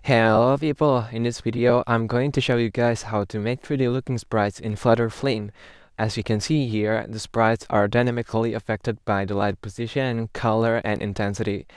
Hello people, in this video I'm going to show you guys how to make 3D looking sprites in Flutter Flame. As you can see here, the sprites are dynamically affected by the light position, color, and intensity.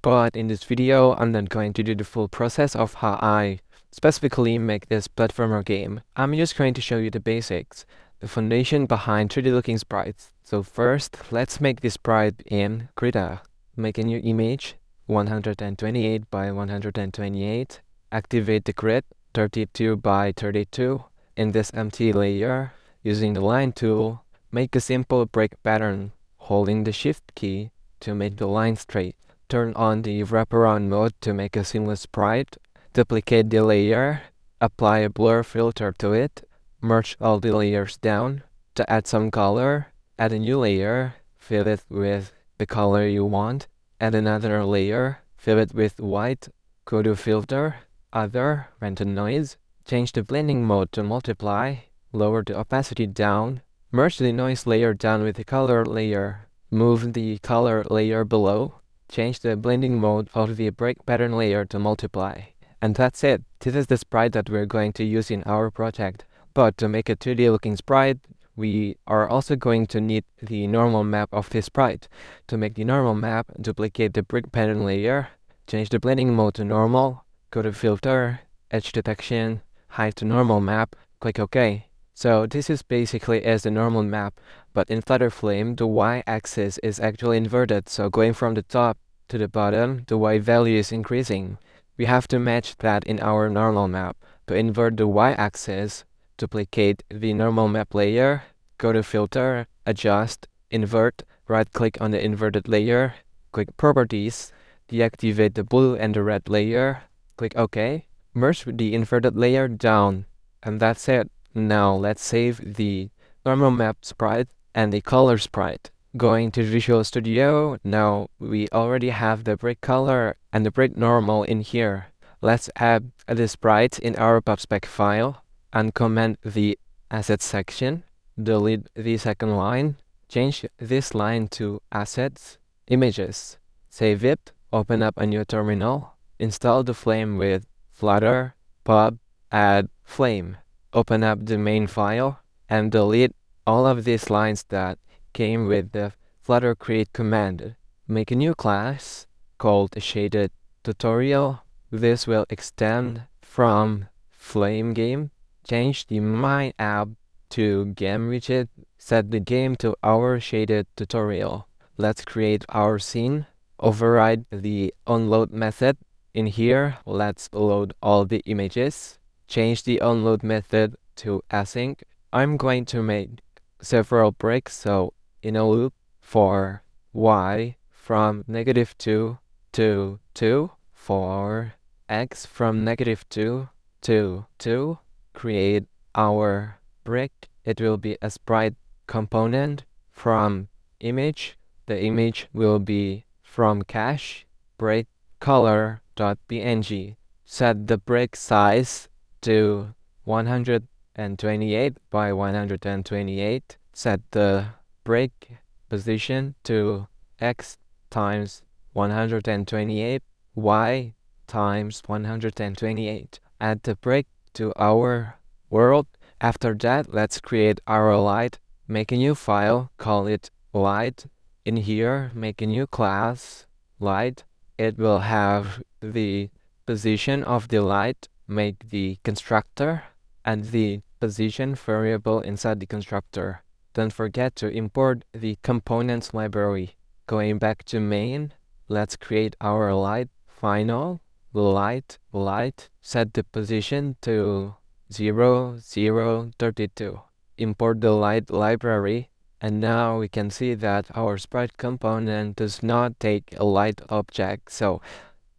But in this video, I'm not going to do the full process of how I specifically make this platformer game. I'm just going to show you the basics, the foundation behind 3D looking sprites. So first, let's make this sprite in Krita. Make a new image, 128 by 128. Activate the grid 32 by 32 in this empty layer. Using the line tool, make a simple break pattern, holding the shift key to make the line straight. Turn on the wraparound mode to make a seamless sprite. Duplicate the layer, apply a blur filter to it, merge all the layers down. To add some color, add a new layer, fill it with the color you want. Add another layer, fill it with white, go to filter, other, random noise, change the blending mode to multiply, lower the opacity down, merge the noise layer down with the color layer, move the color layer below, change the blending mode of the break pattern layer to multiply. And that's it. This is the sprite that we're going to use in our project. But to make a 2D looking sprite, we are also going to need the normal map of this sprite. To make the normal map, duplicate the break pattern layer, change the blending mode to normal, go to filter, edge detection, hide to normal map, click OK. So this is basically as the normal map, but in Flutter Flame, the y-axis is actually inverted, so going from the top to the bottom, the y value is increasing. We have to match that in our normal map. To invert the y-axis, duplicate the normal map layer, go to filter, adjust, invert, right-click on the inverted layer, click properties, deactivate the blue and the red layer, click OK, merge the inverted layer down, and that's it. Now let's save the normal map sprite and the color sprite. Going to Visual Studio, now we already have the break color and the break normal in here. Let's add the sprite in our PubSpec file, uncomment the assets section, delete the second line, change this line to assets, images, save it, open up a new terminal, install the Flame with Flutter, pub, add Flame. Open up the main file and delete all of these lines that came with the Flutter create command. Make a new class called shaded tutorial. This will extend from Flame game. Change the my app to game widget. Set the game to our shaded tutorial. Let's create our scene. Override the onload method. In here, let's load all the images. Change the onload method to async. I'm going to make several breaks, so in a loop for y from -2 to 2, for x from -2 to 2, create our break. It will be a sprite component from image. The image will be from cache, break color.png. Set the break size to 128 by 128. Set the break position to x times 128, y times 128. Add the break to our world. After that, let's create our light. Make a new file, call it light. In here, make a new class, light. It will have the position of the light. Make the constructor and the position variable inside the constructor. Don't forget to import the components library. Going back to main, let's create our light final, light, set the position to 0, 0, 32. Import the light library, and now we can see that our sprite component does not take a light object. So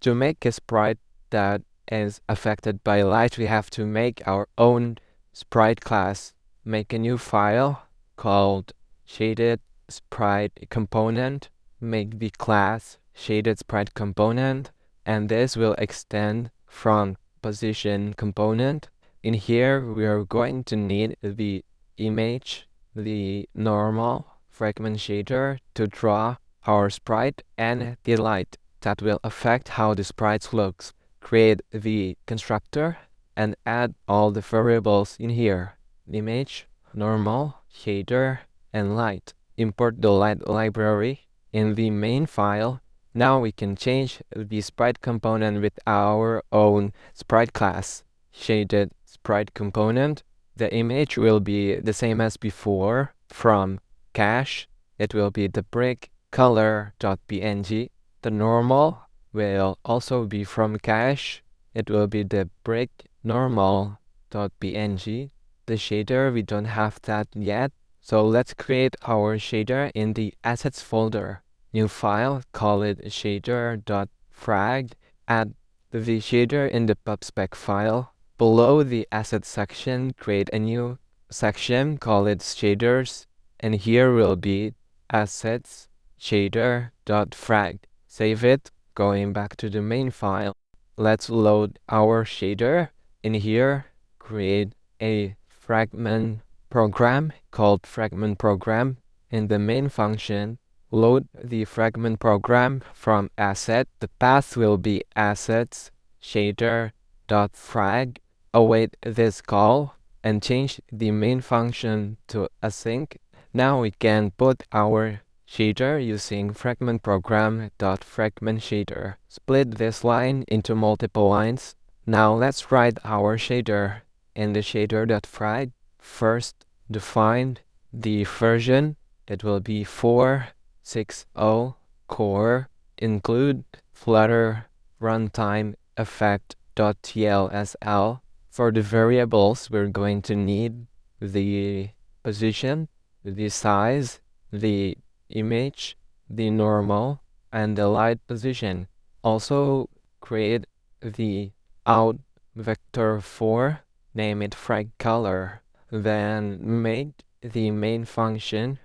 to make a sprite that is affected by light, we have to make our own sprite class. Make a new file called shaded sprite component. Make the class shaded sprite component, and this will extend from position component. In here, we are going to need the image, the normal fragment shader to draw our sprite, and the light that will affect how the sprite looks. create the constructor and add all the variables in here: image, normal, shader, and light. Import the light library in the main file. Now we can change the sprite component with our own sprite class. Shaded sprite component. The image will be the same as before. From cache, it will be the brick color.png. The normal will also be from cache. It will be the brick normal.png. The shader, we don't have that yet. So let's create our shader in the assets folder. New file, call it shader.frag. Add the shader in the pubspec file. Below the assets section, create a new section, call it shaders. And here will be assets shader.frag. Save it, going back to the main file. Let's load our shader. In here, create a fragment program called fragment program. In the main function, load the fragment program from asset. The path will be assets shader.frag. Await this call and change the main function to async. Now we can put our shader using fragment program.fragment shader. Split this line into multiple lines. Now let's write our shader. In the shader.frag, first define the version. It will be 4.6.0 core. Include Flutter runtime effect.tlsl. For the variables, we're going to need the position, the size, the image, the normal, and the light position. Also create the out vector for, name it frag color, then make the main function.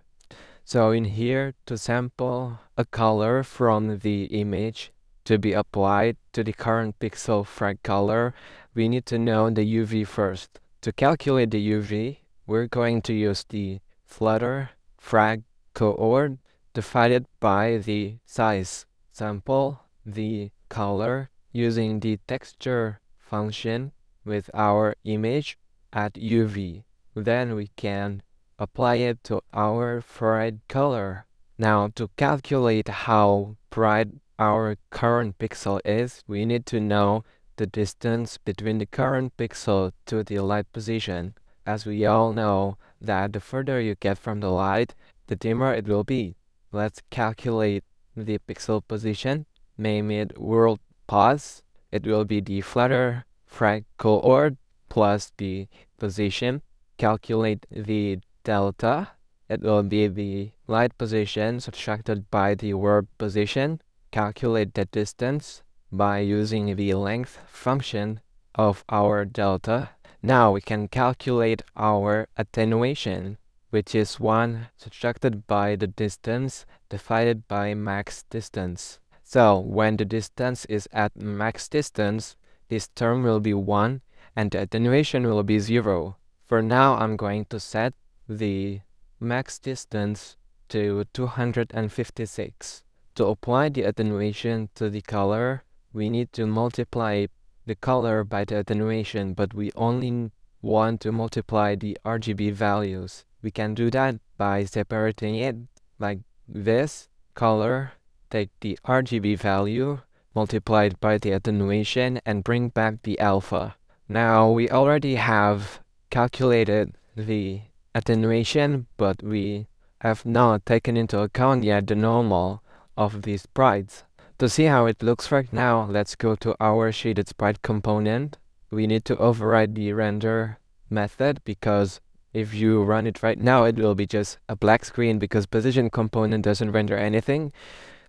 So in here, to sample a color from the image to be applied to the current pixel frag color, we need to know the UV first. To calculate the UV, we're going to use the Flutter frag coord divided by the size. Sample the color using the texture function with our image at UV. Then we can apply it to our fried color. Now, to calculate how bright our current pixel is, we need to know the distance between the current pixel to the light position. As we all know that the further you get from the light, the dimmer it will be. Let's calculate the pixel position. Name it world pause. It will be the Flutter frag coord plus the position. Calculate the delta. It will be the light position subtracted by the world position. Calculate the distance by using the length function of our delta. Now we can calculate our attenuation, which is 1 subtracted by the distance divided by max distance. So when the distance is at max distance, this term will be 1 and the attenuation will be 0. For now, I'm going to set the max distance to 256. To apply the attenuation to the color, we need to multiply the color by the attenuation, but we only want to multiply the RGB values. We can do that by separating it like this. Color, take the RGB value, multiplied by the attenuation, and bring back the alpha. Now we already have calculated the attenuation, but we have not taken into account yet the normal of these sprites. To see how it looks right now, let's go to our shaded sprite component. We need to override the render method because if you run it right now, it will be just a black screen because position component doesn't render anything.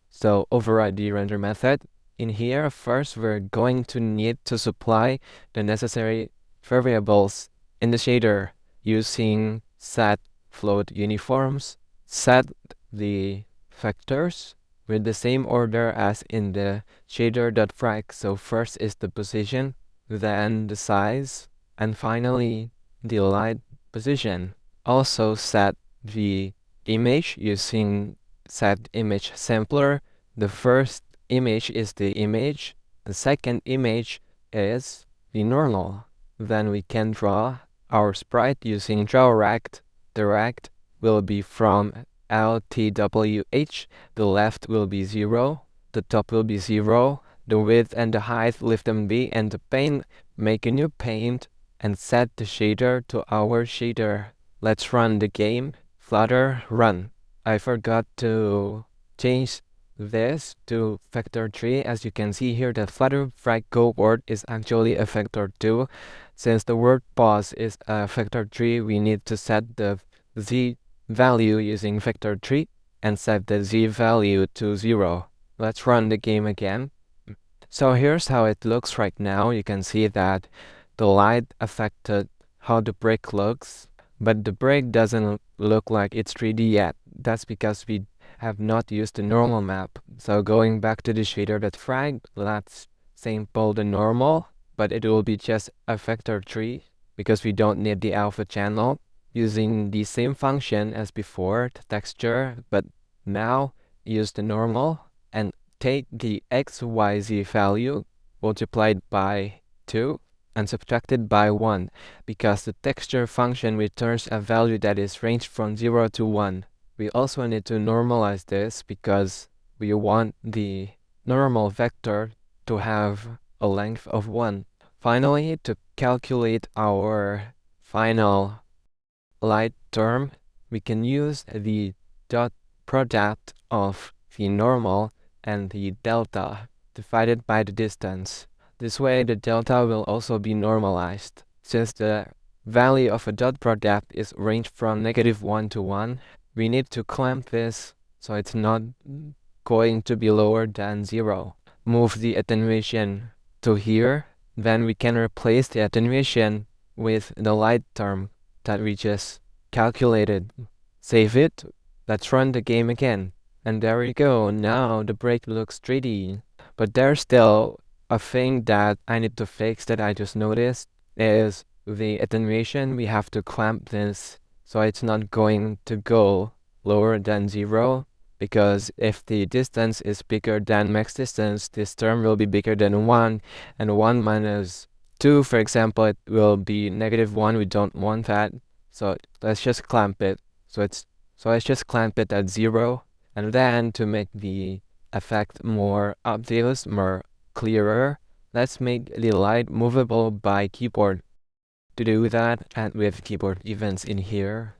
So override the render method. In here, first we're going to need to supply the necessary variables in the shader using set float uniforms. Set the vectors with the same order as in the shader.frag. So first is the position, then the size, and finally the light position. Also set the image using set image sampler. The first image is the image, The second image is the normal. Then we can draw our sprite using draw rect. The rect will be from LTWH, the left will be 0, the top will be 0, the width and the height leave them be, and the paint, make a new paint and set the shader to our shader. Let's run the game. Flutter, run. I forgot to change this to vector 3. As you can see here, the Flutter frag go word is actually a vector 2. Since the word pause is a vector 3, we need to set the z value using vector 3 and set the z value to 0. Let's run the game again. So here's how it looks right now. You can see that the light affected how the brick looks, but the brick doesn't look like it's 3D yet. That's because we have not used the normal map. So going back to the shader.frag, let's sample the normal, but it will be just a vector 3 because we don't need the alpha channel. Using the same function as before, the texture, but now use the normal and take the xyz value multiplied by 2 and subtracted by 1, because the texture function returns a value that is ranged from 0 to 1. We also need to normalize this because we want the normal vector to have a length of 1. Finally, to calculate our final light term, we can use the dot product of the normal and the delta divided by the distance. This way the delta will also be normalized. Since the value of a dot product is ranged from -1 to 1, we need to clamp this so it's not going to be lower than 0. Move the attenuation to here, then we can replace the attenuation with the light term that we just calculated. Save it. Let's run the game again. And there we go. Now the break looks 3D. But there's still a thing that I need to fix that I just noticed is the attenuation. We have to clamp this so it's not going to go lower than 0. Because if the distance is bigger than max distance, this term will be bigger than 1. And 1 minus 2, for example, it will be -1. We don't want that. So let's just clamp it. So let's just clamp it at 0. And then to make the effect more obvious, more clearer, let's make the light movable by keyboard. To do that, add with keyboard events in here.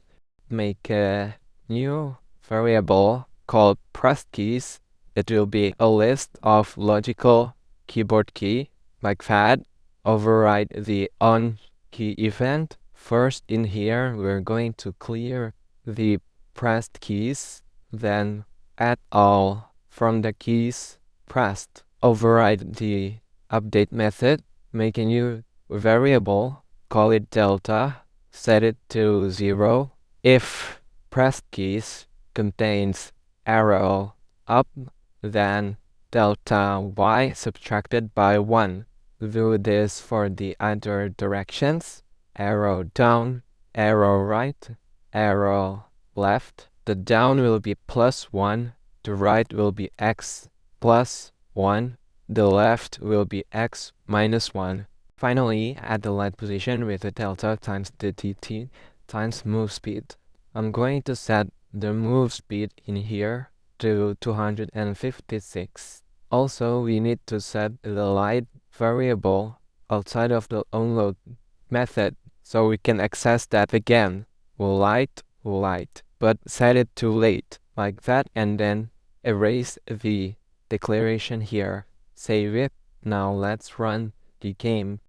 Make a new variable called pressed keys. It will be a list of logical keyboard key, like that. Override the on key event. First in here, we're going to clear the pressed keys, then add all from the keys pressed. Override the update method, make a new variable, call it delta, set it to 0. If pressed keys contains arrow up, then delta y subtracted by 1. Do this for the other directions. Arrow down, arrow right, arrow left. The down will be +1, the right will be x plus 1, the left will be x minus 1. Finally, add the light position with the delta times the dt times move speed. I'm going to set the move speed in here to 256. Also, we need to set the light variable outside of the onload method so we can access that again. Light, but set it to late like that, and then erase the declaration here. Save it. Now let's run the game.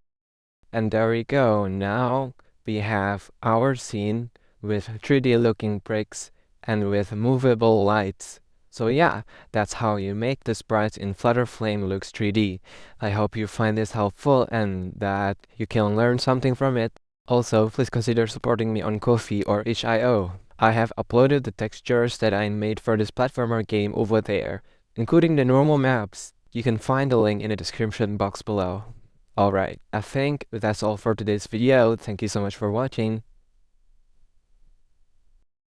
And there we go. Now we have our scene with 3D looking bricks and with movable lights. So yeah, that's how you make the sprites in Flutter Flame looks 3D. I hope you find this helpful and that you can learn something from it. Also, please consider supporting me on Ko-fi or itch.io. I have uploaded the textures that I made for this platformer game over there, including the normal maps. You can find the link in the description box below. Alright, I think that's all for today's video. Thank you so much for watching.